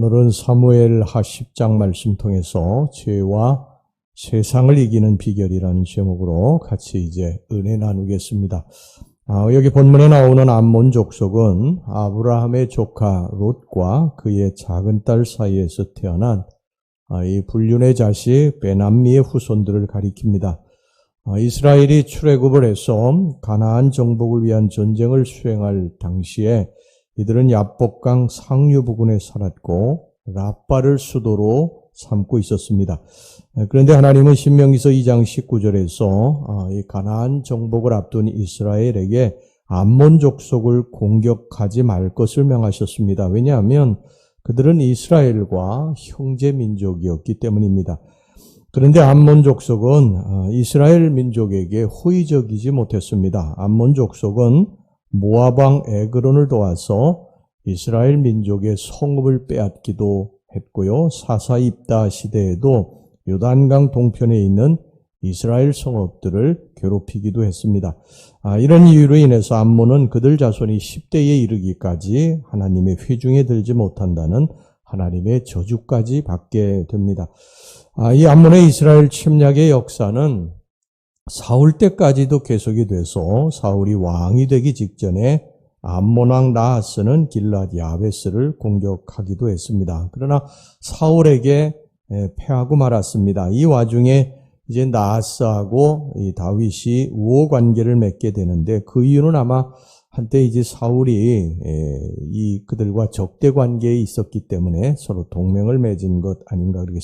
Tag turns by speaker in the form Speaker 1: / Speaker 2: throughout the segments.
Speaker 1: 오늘은 사무엘하 10장 말씀 통해서 죄와 세상을 이기는 비결이라는 제목으로 같이 이제 은혜 나누겠습니다. 여기 본문에 나오는 암몬 족속은 아브라함의 조카 롯과 그의 작은 딸 사이에서 태어난 이 불륜의 자식 베남미의 후손들을 가리킵니다. 이스라엘이 출애굽을 해서 가나안 정복을 위한 전쟁을 수행할 당시에 이들은 야복강 상류 부근에 살았고 라빠를 수도로 삼고 있었습니다. 그런데 하나님은 신명기서 2장 19절에서 이 가나안 정복을 앞둔 이스라엘에게 암몬 족속을 공격하지 말 것을 명하셨습니다. 왜냐하면 그들은 이스라엘과 형제 민족이었기 때문입니다. 그런데 암몬 족속은 이스라엘 민족에게 호의적이지 못했습니다. 암몬 족속은 모압 왕 에그론을 도와서 이스라엘 민족의 성읍을 빼앗기도 했고요. 사사입다 시대에도 요단강 동편에 있는 이스라엘 성읍들을 괴롭히기도 했습니다. 이런 이유로 인해서 암몬은 그들 자손이 10대에 이르기까지 하나님의 회중에 들지 못한다는 하나님의 저주까지 받게 됩니다. 이 암몬의 이스라엘 침략의 역사는 사울 때까지도 계속이 돼서 사울이 왕이 되기 직전에 암몬 왕 나하스는 길랏 야베스를 공격하기도 했습니다. 그러나 사울에게 패하고 말았습니다. 이 와중에 이제 나하스하고 이 다윗이 우호 관계를 맺게 되는데 그 이유는 아마 한때 이제 사울이 그들과 적대 관계에 있었기 때문에 서로 동맹을 맺은 것 아닌가 그렇게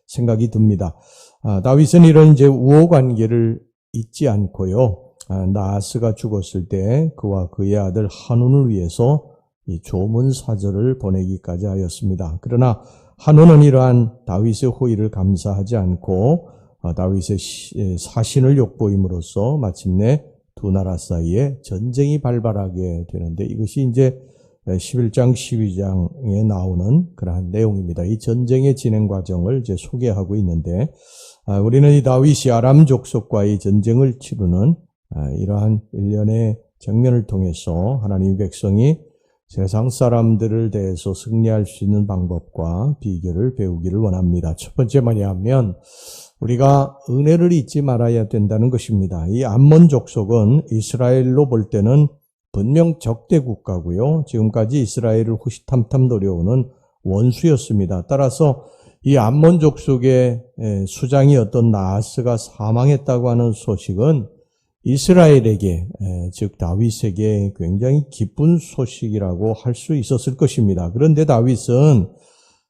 Speaker 1: 생각이 듭니다. 다윗은 이런 이제 우호 관계를 잊지 않고요. 나하스가 죽었을 때 그와 그의 아들 한운을 위해서 이 조문 사절을 보내기까지 하였습니다. 그러나 한운은 이러한 다윗의 호의를 감사하지 않고 다윗의 사신을 욕보임으로써 마침내 두 나라 사이에 전쟁이 발발하게 되는데 이것이 이제 11장, 12장에 나오는 그러한 내용입니다. 이 전쟁의 진행 과정을 이제 소개하고 있는데, 우리는 이 다윗이 아람 족속과의 전쟁을 치르는 이러한 일련의 장면을 통해서 하나님의 백성이 세상 사람들을 대해서 승리할 수 있는 방법과 비결을 배우기를 원합니다. 첫 번째 뭐냐면, 우리가 은혜를 잊지 말아야 된다는 것입니다. 이 암몬 족속은 이스라엘로 볼 때는 분명 적대 국가고요. 지금까지 이스라엘을 호시탐탐 노려오는 원수였습니다. 따라서 이 암몬 족속의 수장이었던 나하스가 사망했다고 하는 소식은 이스라엘에게 즉 다윗에게 굉장히 기쁜 소식이라고 할 수 있었을 것입니다. 그런데 다윗은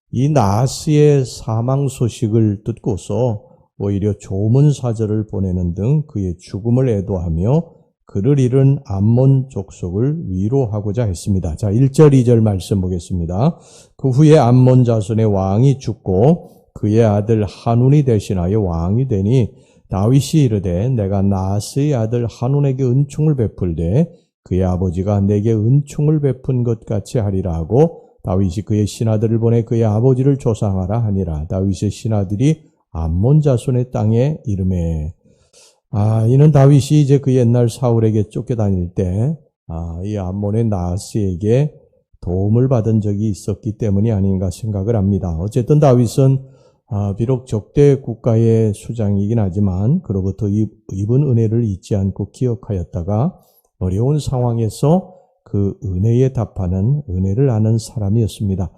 Speaker 1: 이 나하스의 사망 소식을 듣고서 오히려 조문 사절을 보내는 등 그의 죽음을 애도하며 그를 잃은 암몬 족속을 위로하고자 했습니다. 자, 1절, 2절 말씀 보겠습니다. 그 후에 암몬 자손의 왕이 죽고 그의 아들 한운이 대신하여 왕이 되니 다윗이 이르되 내가 나하스의 아들 한운에게 은총을 베풀되 그의 아버지가 내게 은총을 베푼 것 같이 하리라 하고 다윗이 그의 신하들을 보내 그의 아버지를 조상하라 하니라. 다윗의 신하들이 암몬 자손의 땅에 이르매 이는 다윗이 이제 그 옛날 사울에게 쫓겨다닐 때, 이 암몬의 나하스에게 도움을 받은 적이 있었기 때문이 아닌가 생각을 합니다. 어쨌든 다윗은, 비록 적대 국가의 수장이긴 하지만, 그로부터 입은 은혜를 잊지 않고 기억하였다가, 어려운 상황에서 그 은혜에 답하는 은혜를 아는 사람이었습니다.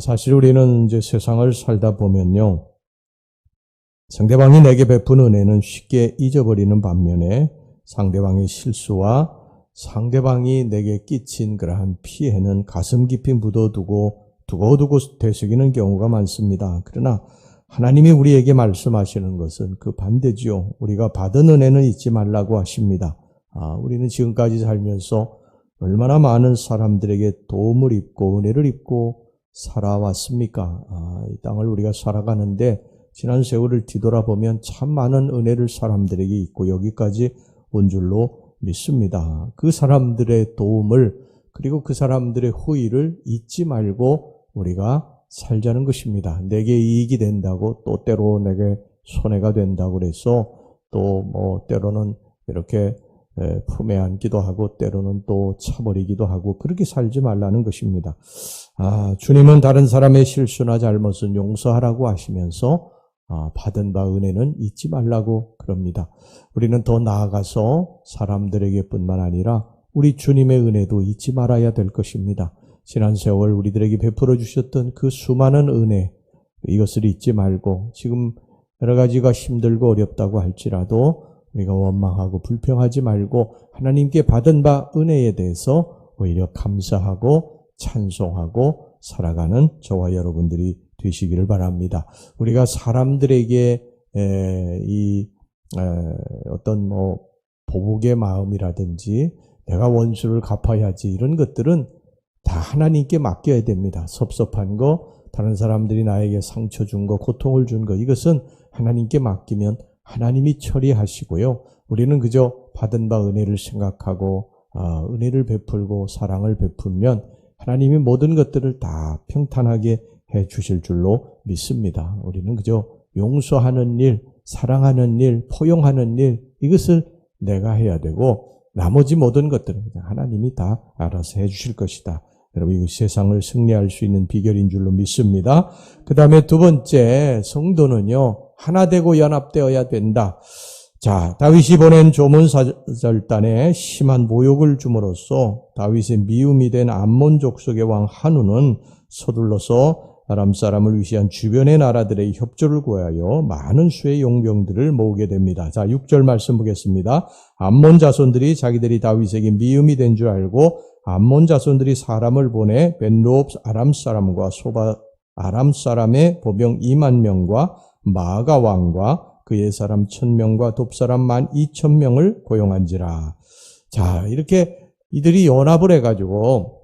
Speaker 1: 사실 우리는 이제 세상을 살다 보면요, 상대방이 내게 베푼 은혜는 쉽게 잊어버리는 반면에 상대방의 실수와 상대방이 내게 끼친 그러한 피해는 가슴 깊이 묻어두고 두고두고 되새기는 경우가 많습니다. 그러나 하나님이 우리에게 말씀하시는 것은 그 반대지요. 우리가 받은 은혜는 잊지 말라고 하십니다. 우리는 지금까지 살면서 얼마나 많은 사람들에게 도움을 입고 은혜를 입고 살아왔습니까? 이 땅을 우리가 살아가는데 지난 세월을 뒤돌아보면 참 많은 은혜를 사람들에게 있고 여기까지 온 줄로 믿습니다. 그 사람들의 도움을 그리고 그 사람들의 호의를 잊지 말고 우리가 살자는 것입니다. 내게 이익이 된다고 또 때로 내게 손해가 된다고 그래서 또 때로는 이렇게 품에 안기도 하고 때로는 또 차버리기도 하고 그렇게 살지 말라는 것입니다. 주님은 다른 사람의 실수나 잘못은 용서하라고 하시면서 받은 바 은혜는 잊지 말라고 그럽니다. 우리는 더 나아가서 사람들에게 뿐만 아니라 우리 주님의 은혜도 잊지 말아야 될 것입니다. 지난 세월 우리들에게 베풀어 주셨던 그 수많은 은혜, 이것을 잊지 말고 지금 여러 가지가 힘들고 어렵다고 할지라도 우리가 원망하고 불평하지 말고 하나님께 받은 바 은혜에 대해서 오히려 감사하고 찬송하고 살아가는 저와 여러분들이 되시기를 바랍니다. 우리가 사람들에게 어떤 보복의 마음이라든지 내가 원수를 갚아야지 이런 것들은 다 하나님께 맡겨야 됩니다. 섭섭한 거, 다른 사람들이 나에게 상처 준 거, 고통을 준 거, 이것은 하나님께 맡기면 하나님이 처리하시고요. 우리는 그저 받은 바 은혜를 생각하고 은혜를 베풀고 사랑을 베풀면 하나님이 모든 것들을 다 평탄하게 해 주실 줄로 믿습니다. 우리는 그저 용서하는 일, 사랑하는 일, 포용하는 일, 이것을 내가 해야 되고 나머지 모든 것들은 하나님이 다 알아서 해 주실 것이다. 여러분, 이 세상을 승리할 수 있는 비결인 줄로 믿습니다. 그 다음에 두 번째, 성도는요, 하나 되고 연합되어야 된다. 자, 다윗이 보낸 조문사절단에 심한 모욕을 줌으로써 다윗의 미움이 된 암몬 족속의 왕 한우는 서둘러서 아람 사람을 위시한 주변의 나라들의 협조를 구하여 많은 수의 용병들을 모으게 됩니다. 자, 6절 말씀 보겠습니다. 암몬 자손들이 자기들이 다윗에게 미움이 된 줄 알고 암몬 자손들이 사람을 보내 벤로업 아람 사람과 소바 아람 사람의 보병 2만 명과 마가 왕과 그의 사람 1000명과 돕사람 12,000명을 고용한지라. 자, 이렇게 이들이 연합을 해가지고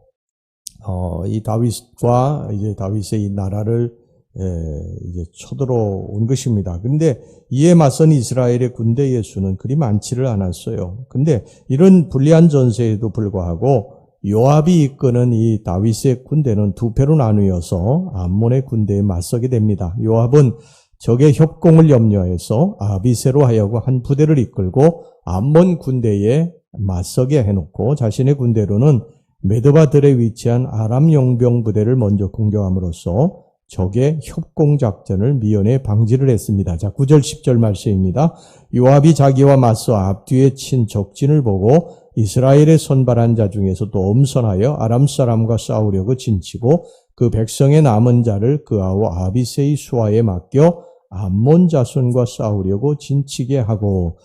Speaker 1: 이 다윗과 이제 다윗의 이 나라를 이제 쳐들어온 것입니다. 근데 이에 맞선 이스라엘의 군대의 수는 그리 많지를 않았어요. 근데 이런 불리한 전세에도 불구하고 요압이 이끄는 이 다윗의 군대는 두 패로 나누어서 암몬의 군대에 맞서게 됩니다. 요압은 적의 협공을 염려해서 아비새로 하여금 한 부대를 이끌고 암몬 군대에 맞서게 해놓고 자신의 군대로는 메드바들에 위치한 아람 용병 부대를 먼저 공격함으로써 적의 협공작전을 미연에 방지를 했습니다. 자, 9절 10절 말씀입니다. 요압이 자기와 맞서 앞뒤에 친 적진을 보고 이스라엘의 선발한 자 중에서도 엄선하여 아람 사람과 싸우려고 진치고 그 백성의 남은 자를 그아우 아비새의 수하에 맡겨 암몬 자손과 싸우려고 진치게 하고,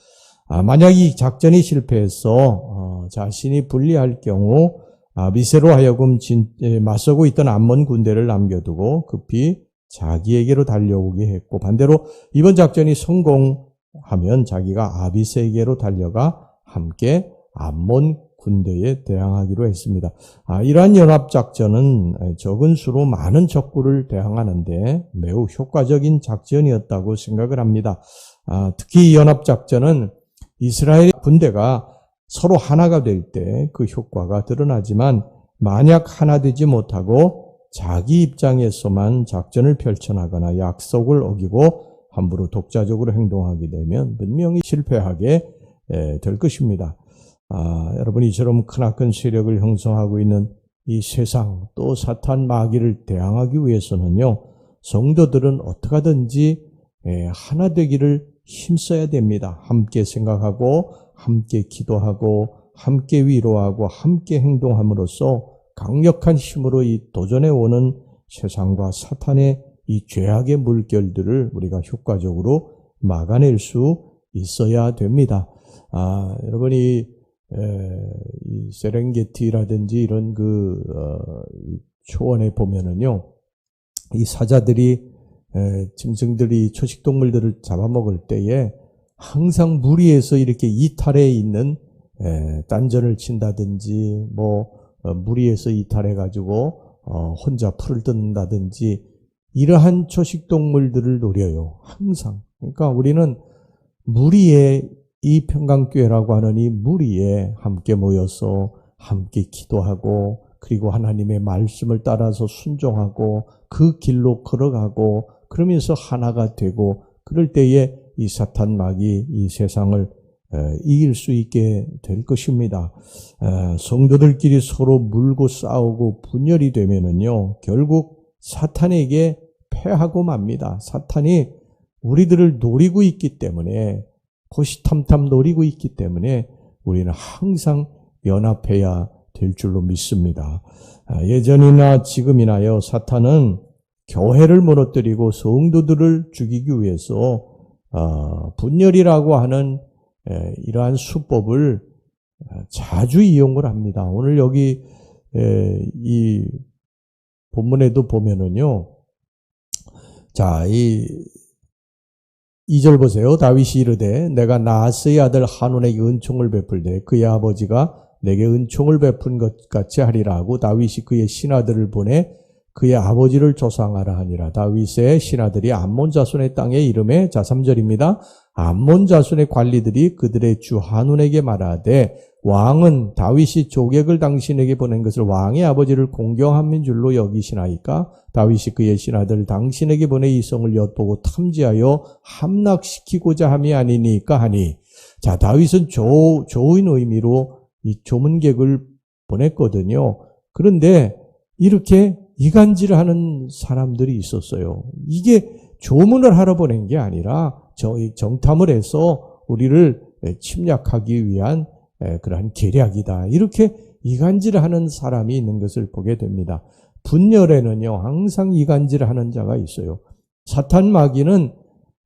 Speaker 1: 만약 이 작전이 실패해서 자신이 불리할 경우 아비새로 하여금 맞서고 있던 암몬 군대를 남겨두고 급히 자기에게로 달려오게 했고, 반대로 이번 작전이 성공하면 자기가 아비새에게로 달려가 함께 암몬 군대에 대항하기로 했습니다. 이러한 연합작전은 적은 수로 많은 적군을 대항하는데 매우 효과적인 작전이었다고 생각을 합니다. 특히 이 연합작전은 이스라엘 군대가 서로 하나가 될 때 그 효과가 드러나지만 만약 하나 되지 못하고 자기 입장에서만 작전을 펼쳐나가나 약속을 어기고 함부로 독자적으로 행동하게 되면 분명히 실패하게 될 것입니다. 여러분, 이처럼 크나큰 세력을 형성하고 있는 이 세상 또 사탄 마귀를 대항하기 위해서는요, 성도들은 어떻게 하든지 하나 되기를 힘써야 됩니다. 함께 생각하고 함께 기도하고 함께 위로하고 함께 행동함으로써 강력한 힘으로 이 도전해 오는 세상과 사탄의 이 죄악의 물결들을 우리가 효과적으로 막아낼 수 있어야 됩니다. 여러분이 이 세렝게티라든지 이런 초원에 보면은요, 이 사자들이 짐승들이 초식동물들을 잡아먹을 때에 항상 무리에서 이렇게 이탈해 있는 딴전을 친다든지 무리에서 이탈해 가지고 혼자 풀을 뜯는다든지 이러한 초식동물들을 노려요. 항상. 그러니까 우리는 무리에 이 평강교회라고 하는 이 무리에 함께 모여서 함께 기도하고 그리고 하나님의 말씀을 따라서 순종하고 그 길로 걸어가고 그러면서 하나가 되고 그럴 때에 이 사탄 마귀 이 세상을 이길 수 있게 될 것입니다. 성도들끼리 서로 물고 싸우고 분열이 되면은요, 결국 사탄에게 패하고 맙니다. 사탄이 우리들을 노리고 있기 때문에, 호시탐탐 노리고 있기 때문에 우리는 항상 연합해야 될 줄로 믿습니다. 예전이나 지금이나요, 사탄은 교회를 무너뜨리고 성도들을 죽이기 위해서 분열이라고 하는 이러한 수법을 자주 이용을 합니다. 오늘 여기 이 본문에도 보면은요, 자, 이 2절 보세요. 다윗이 이르되 내가 나하스의 아들 한온에게 은총을 베풀되 그의 아버지가 내게 은총을 베푼 것 같이 하리라 하고 다윗이 그의 신하들을 보내 그의 아버지를 조상하라 하니라. 다윗의 신하들이 암몬 자손의 땅에 이름에, 자 3절입니다. 암몬 자손의 관리들이 그들의 주 한온에게 말하되 왕은 다윗이 조객을 당신에게 보낸 것을 왕의 아버지를 공경함인 줄로 여기시나이까? 다윗이 그의 신하들을 당신에게 보내 이 성을 엿보고 탐지하여 함락시키고자 함이 아니니까 하니. 자, 다윗은 좋은 의미로 이 조문객을 보냈거든요. 그런데 이렇게 이간질을 하는 사람들이 있었어요. 이게 조문을 하러 보낸 게 아니라 정탐을 해서 우리를 침략하기 위한 그러한 계략이다. 이렇게 이간질을 하는 사람이 있는 것을 보게 됩니다. 분열에는요, 항상 이간질을 하는 자가 있어요. 사탄 마귀는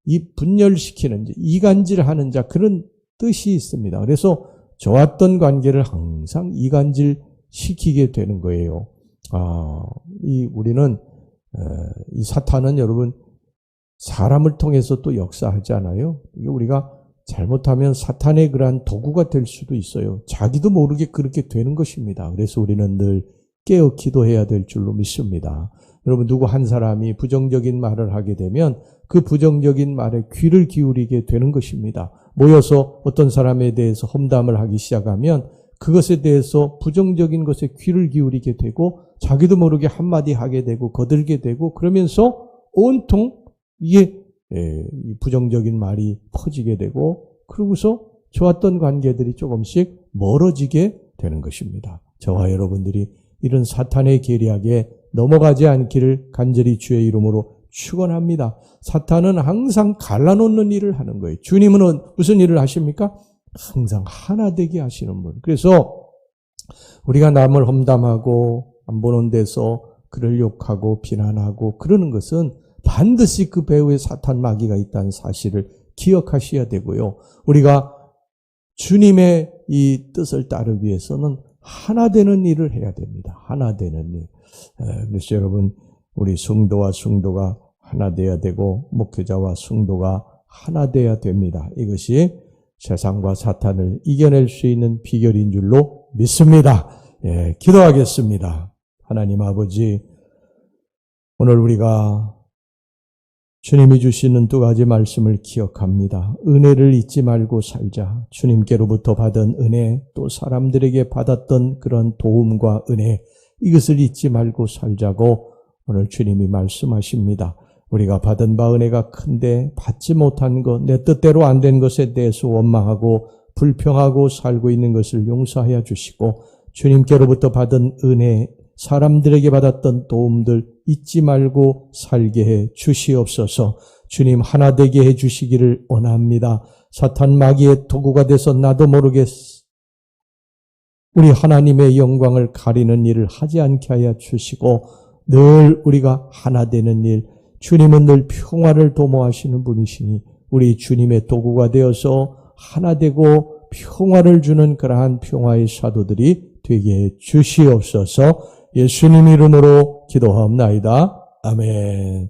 Speaker 1: 이 분열시키는 자, 이간질을 하는 자, 그런 뜻이 있습니다. 그래서 좋았던 관계를 항상 이간질 시키게 되는 거예요. 우리는, 이 사탄은 여러분, 사람을 통해서 또 역사하잖아요. 우리가 잘못하면 사탄의 그러한 도구가 될 수도 있어요. 자기도 모르게 그렇게 되는 것입니다. 그래서 우리는 늘 깨어 기도해야 될 줄로 믿습니다. 여러분, 누구 한 사람이 부정적인 말을 하게 되면 그 부정적인 말에 귀를 기울이게 되는 것입니다. 모여서 어떤 사람에 대해서 험담을 하기 시작하면 그것에 대해서 부정적인 것에 귀를 기울이게 되고 자기도 모르게 한마디 하게 되고 거들게 되고 그러면서 온통 이게 부정적인 말이 퍼지게 되고 그러고서 좋았던 관계들이 조금씩 멀어지게 되는 것입니다. 저와 여러분들이 이런 사탄의 계략에 넘어가지 않기를 간절히 주의 이름으로 축원합니다. 사탄은 항상 갈라놓는 일을 하는 거예요. 주님은 무슨 일을 하십니까? 항상 하나 되게 하시는 분. 그래서 우리가 남을 험담하고 안 보는 데서 그를 욕하고 비난하고 그러는 것은 반드시 그 배후에 사탄 마귀가 있다는 사실을 기억하셔야 되고요. 우리가 주님의 이 뜻을 따르기 위해서는 하나 되는 일을 해야 됩니다. 하나 되는 일. 그래서 여러분, 우리 성도와 성도가 하나 돼야 되고 목회자와 성도가 하나 돼야 됩니다. 이것이 세상과 사탄을 이겨낼 수 있는 비결인 줄로 믿습니다. 기도하겠습니다. 하나님 아버지, 오늘 우리가 주님이 주시는 두 가지 말씀을 기억합니다. 은혜를 잊지 말고 살자. 주님께로부터 받은 은혜, 또 사람들에게 받았던 그런 도움과 은혜, 이것을 잊지 말고 살자고 오늘 주님이 말씀하십니다. 우리가 받은 바 은혜가 큰데 받지 못한 것, 내 뜻대로 안 된 것에 대해서 원망하고 불평하고 살고 있는 것을 용서하여 주시고 주님께로부터 받은 은혜, 사람들에게 받았던 도움들 잊지 말고 살게 해 주시옵소서. 주님 하나 되게 해 주시기를 원합니다. 사탄 마귀의 도구가 돼서 나도 모르게 우리 하나님의 영광을 가리는 일을 하지 않게 하여 주시고 늘 우리가 하나 되는 일, 주님은 늘 평화를 도모하시는 분이시니 우리 주님의 도구가 되어서 하나 되고 평화를 주는 그러한 평화의 사도들이 되게 해 주시옵소서. 예수님 이름으로 기도하옵나이다. 아멘.